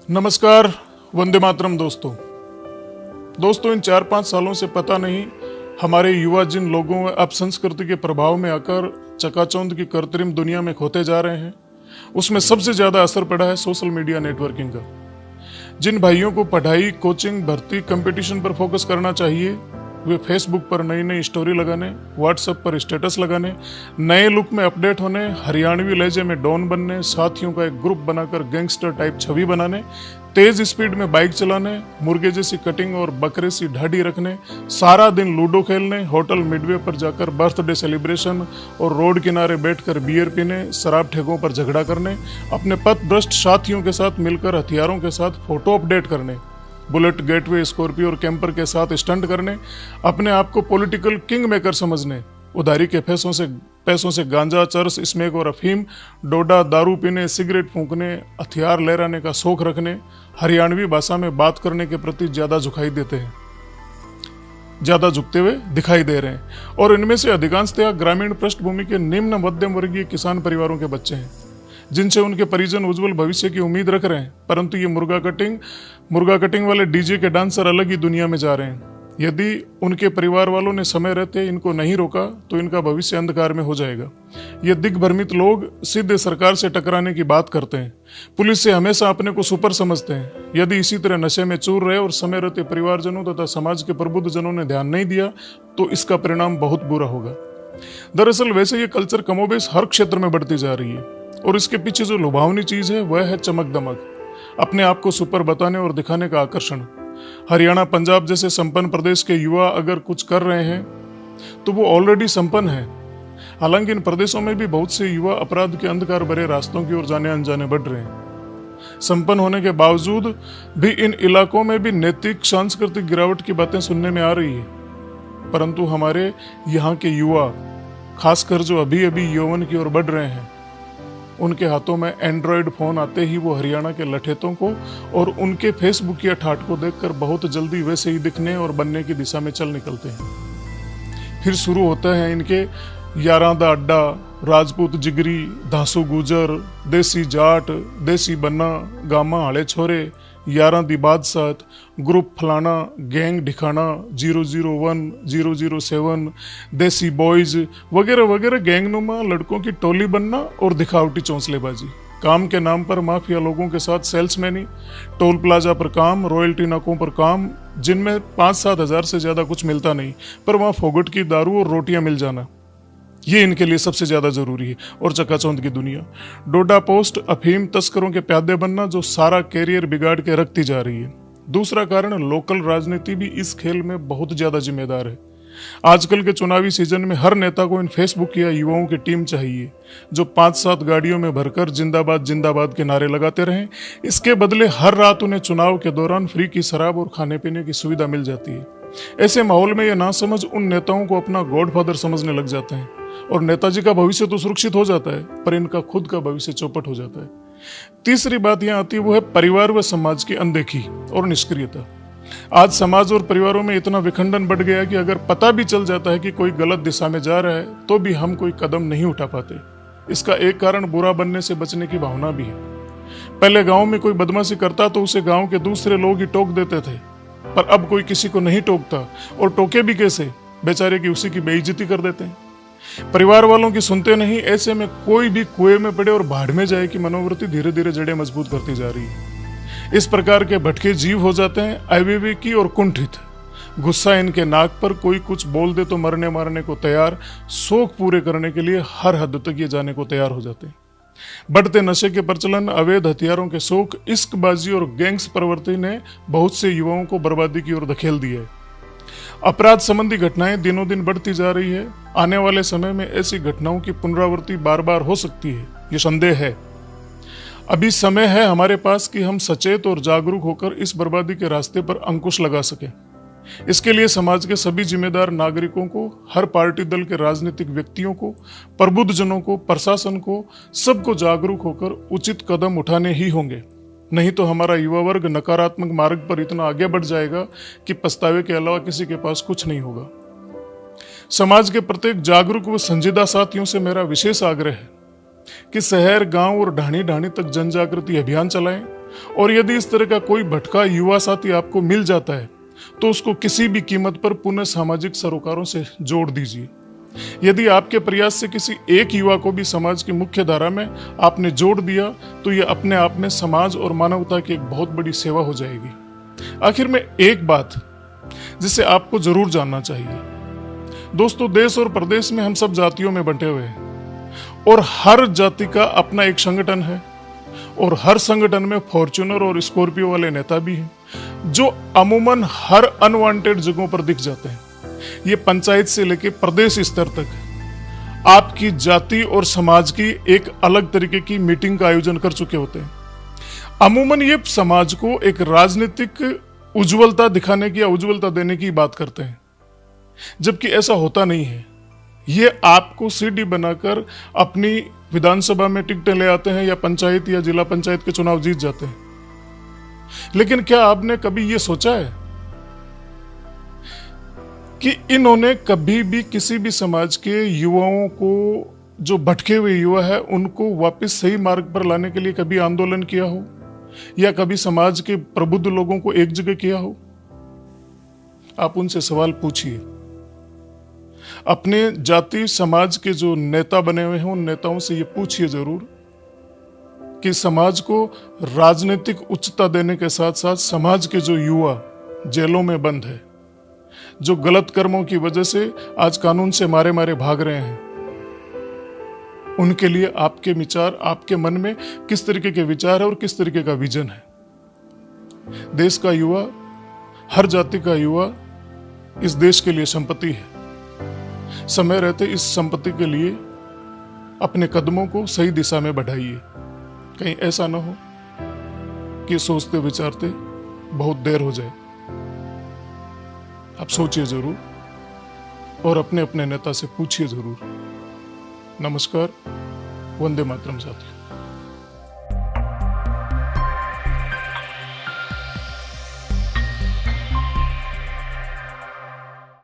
नमस्कार, वंदे मातरम दोस्तों। इन 4-5 सालों से पता नहीं हमारे युवा जिन लोगों व अपसंस्कृति के प्रभाव में आकर चकाचौंध की कृत्रिम दुनिया में खोते जा रहे हैं, उसमें सबसे ज्यादा असर पड़ा है सोशल मीडिया नेटवर्किंग का। जिन भाइयों को पढ़ाई, कोचिंग, भर्ती, कंपटीशन पर फोकस करना चाहिए, वे फेसबुक पर नई नई स्टोरी लगाने, व्हाट्सएप पर स्टेटस लगाने, नए लुक में अपडेट होने, हरियाणवी लहजे में डॉन बनने, साथियों का एक ग्रुप बनाकर गैंगस्टर टाइप छवि बनाने, तेज स्पीड में बाइक चलाने, मुर्गे जैसी कटिंग और बकरे सी ढाडी रखने, सारा दिन लूडो खेलने, होटल मिडवे पर जाकर बर्थडे सेलिब्रेशन और रोड किनारे बैठकर बियर पीने, शराब ठेकों पर झगड़ा करने, अपने पथभ्रष्ट साथियों के साथ मिलकर हथियारों के साथ फोटो अपडेट करने, बुलेट, गेटवे, स्कॉर्पियो और कैंपर के साथ स्टंट करने, अपने आप को पॉलिटिकल किंग मेकर समझने, उधारी के पैसों से गांजा, चरस, स्मैक और अफीम, डोडा, दारू पीने, सिगरेट फूंकने, हथियार लहराने का शौक रखने, हरियाणवी भाषा में बात करने के प्रति ज्यादा झुकते हुए दिखाई दे रहे हैं। और इनमें से अधिकांशतः ग्रामीण पृष्ठभूमि के निम्न मध्यम वर्गीय किसान परिवारों के बच्चे हैं, जिनसे उनके परिजन उज्जवल भविष्य की उम्मीद रख रहे हैं। परंतु ये मुर्गा कटिंग वाले डीजे के डांसर अलग ही दुनिया में जा रहे हैं। यदि उनके परिवार वालों ने समय रहते इनको नहीं रोका तो इनका भविष्य अंधकार में हो जाएगा। ये दिग्भ्रमित लोग सीधे सरकार से टकराने की बात करते हैं, पुलिस से हमेशा अपने को सुपर समझते हैं। यदि इसी तरह नशे में चूर रहे और समय रहते परिवारजनों तथा समाज के प्रबुद्ध जनों ने ध्यान नहीं दिया तो इसका परिणाम बहुत बुरा होगा। दरअसल वैसे ये कल्चर कमोबेश हर क्षेत्र में बढ़ती जा रही है और इसके पीछे जो लुभावनी चीज है वह है चमक दमक, अपने आप को सुपर बताने और दिखाने का आकर्षण। हरियाणा, पंजाब जैसे संपन्न प्रदेश के युवा अगर कुछ कर रहे हैं तो वो ऑलरेडी संपन्न है। हालांकि इन प्रदेशों में भी बहुत से युवा अपराध के अंधकार भरे रास्तों की ओर जाने अनजाने बढ़ रहे हैं। संपन्न होने के बावजूद भी इन इलाकों में भी नैतिक सांस्कृतिक गिरावट की बातें सुनने में आ रही है। परंतु हमारे यहाँ के युवा, खासकर जो अभी अभी यौवन की ओर बढ़ रहे हैं, उनके हाथों में एंड्रॉयड फोन आते ही वो हरियाणा के लठेतों को और उनके फेसबुकिया ठाट को देखकर बहुत जल्दी वैसे ही दिखने और बनने की दिशा में चल निकलते हैं। फिर शुरू होता है इनके यारां दा अड्डा, राजपूत जिगरी, धांसू गुजर, देसी जाट, देसी बन्ना, गामा हाले छोरे, यारां दी बादशात, ग्रुप फलाना, गैंग ढिकाना, 001, 007, देसी बॉयज वगैरह वगैरह गैंगनुमा लड़कों की टोली बनना और दिखावटी चौंसलेबाजी। काम के नाम पर माफिया लोगों के साथ सेल्समैनी, टोल प्लाजा पर काम, रॉयल्टी नाकों पर काम, जिनमें 5-7 हजार से ज्यादा कुछ मिलता नहीं, पर वहां फोगट की दारू और रोटियां मिल जाना, ये इनके लिए सबसे ज्यादा जरूरी है। और चकाचौंध की दुनिया, डोडा पोस्ट, अफीम तस्करों के प्यादे बनना जो सारा कैरियर बिगाड़ के रखती जा रही है। दूसरा कारण, लोकल राजनीति भी इस खेल में बहुत ज्यादा जिम्मेदार है। आजकल के चुनावी सीजन में हर नेता को इन फेसबुक या युवाओं की टीम चाहिए जो 5-7 गाड़ियों में भरकर जिंदाबाद जिंदाबाद के नारे लगाते रहें। इसके बदले हर रात उन्हें चुनाव के दौरान फ्री की शराब और खाने पीने की सुविधा मिल जाती है। ऐसे माहौल में यह नासमझ उन नेताओं को अपना गॉडफादर समझने लग जाते हैं और नेताजी का भविष्य तो सुरक्षित हो जाता है, पर इनका खुद का भविष्य चौपट हो जाता है। तीसरी बात यहां आती है, वो है परिवार व समाज की अनदेखी और निष्क्रियता। आज समाज और परिवारों में इतना विखंडन बढ़ गया कि अगर पता भी चल जाता है कि कोई गलत दिशा में जा रहा है तो भी हम कोई कदम नहीं उठा पाते। इसका एक कारण बुरा बनने से बचने की भावना भी है। पहले गांव में कोई बदमाशी करता तो उसे गांव के दूसरे लोग ही टोक देते थे, पर अब कोई किसी को नहीं टोकता, और टोके भी कैसे, बेचारे की उसी की बेइज्जती कर देते हैं। परिवार वालों की सुनते नहीं, ऐसे में कोई भी कुएं में पड़े और भाड़ में जाए कि मनोवृत्ति धीरे धीरे जड़ें मजबूत करती जा रही है। इस प्रकार के भटके जीव हो जाते हैं अविवेकी और कुंठित। गुस्सा इनके नाक पर, कोई कुछ बोल दे तो मरने मारने को तैयार, शौक पूरे करने के लिए हर हद तक ये जाने को तैयार हो जाते हैं। बढ़ते नशे के प्रचलन, अवैध हथियारों के शौक, इश्कबाजी और गैंग्स प्रवृत्ति ने बहुत से युवाओं को बर्बादी की ओर धकेल दिया है। अपराध संबंधी घटनाएं दिनों दिन बढ़ती जा रही है। आने वाले समय में ऐसी घटनाओं की पुनरावृत्ति बार बार हो सकती है, ये संदेह है। अभी समय है हमारे पास कि हम सचेत और जागरूक होकर इस बर्बादी के रास्ते पर अंकुश लगा सकें। इसके लिए समाज के सभी जिम्मेदार नागरिकों को, हर पार्टी दल के राजनीतिक व्यक्तियों को, प्रबुद्ध जनों को, प्रशासन को, सबको जागरूक होकर उचित कदम उठाने ही होंगे। नहीं तो हमारा युवा वर्ग नकारात्मक मार्ग पर इतना आगे बढ़ जाएगा कि पछतावे के अलावा किसी के पास कुछ नहीं होगा। समाज के प्रत्येक जागरूक व संजीदा साथियों से मेरा विशेष आग्रह है कि शहर, गांव और ढाणी ढाणी तक जन जागृति अभियान चलाएं और यदि इस तरह का कोई भटका युवा साथी आपको मिल जाता है तो उसको किसी भी कीमत पर पुनः सामाजिक सरोकारों से जोड़ दीजिए। यदि आपके प्रयास से किसी एक युवा को भी समाज की मुख्य धारा में आपने जोड़ दिया तो यह अपने आप में समाज और मानवता की एक बहुत बड़ी सेवा हो जाएगी। आखिर में एक बात जिसे आपको जरूर जानना चाहिए दोस्तों, देश और प्रदेश में हम सब जातियों में बंटे हुए हैं और हर जाति का अपना एक संगठन है और हर संगठन में फॉर्च्यूनर और स्कॉर्पियो वाले नेता भी हैं जो अमूमन हर अनवांटेड जगहों पर दिख जाते हैं। ये पंचायत से लेकर प्रदेश स्तर तक आपकी जाति और समाज की एक अलग तरीके की मीटिंग का आयोजन कर चुके होते हैं। अमूमन ये समाज को एक राजनीतिक उज्जवलता दिखाने की या उज्जवलता देने की बात करते हैं, जबकि ऐसा होता नहीं है। ये आपको सीडी बनाकर अपनी विधानसभा में टिकटें ले आते हैं या पंचायत या जिला पंचायत के चुनाव जीत जाते हैं। लेकिन क्या आपने कभी ये सोचा है कि इन्होंने कभी भी किसी भी समाज के युवाओं को, जो भटके हुए युवा है, उनको वापस सही मार्ग पर लाने के लिए कभी आंदोलन किया हो या कभी समाज के प्रबुद्ध लोगों को एक जगह किया हो? आप उनसे सवाल पूछिए। अपने जाति समाज के जो नेता बने हुए हैं उन नेताओं से ये पूछिए जरूर कि समाज को राजनीतिक उच्चता देने के साथ साथ समाज के जो युवा जेलों में बंद है, जो गलत कर्मों की वजह से आज कानून से मारे मारे भाग रहे हैं, उनके लिए आपके विचार, आपके मन में किस तरीके के विचार है और किस तरीके का विजन है। देश का युवा, हर जाति का युवा इस देश के लिए संपत्ति है। समय रहते इस संपत्ति के लिए अपने कदमों को सही दिशा में बढ़ाइए। कहीं ऐसा ना हो कि सोचते विचारते बहुत देर हो जाए। आप सोचिए जरूर और अपने अपने नेता से पूछिए जरूर। नमस्कार, वंदे मातरम साथियों।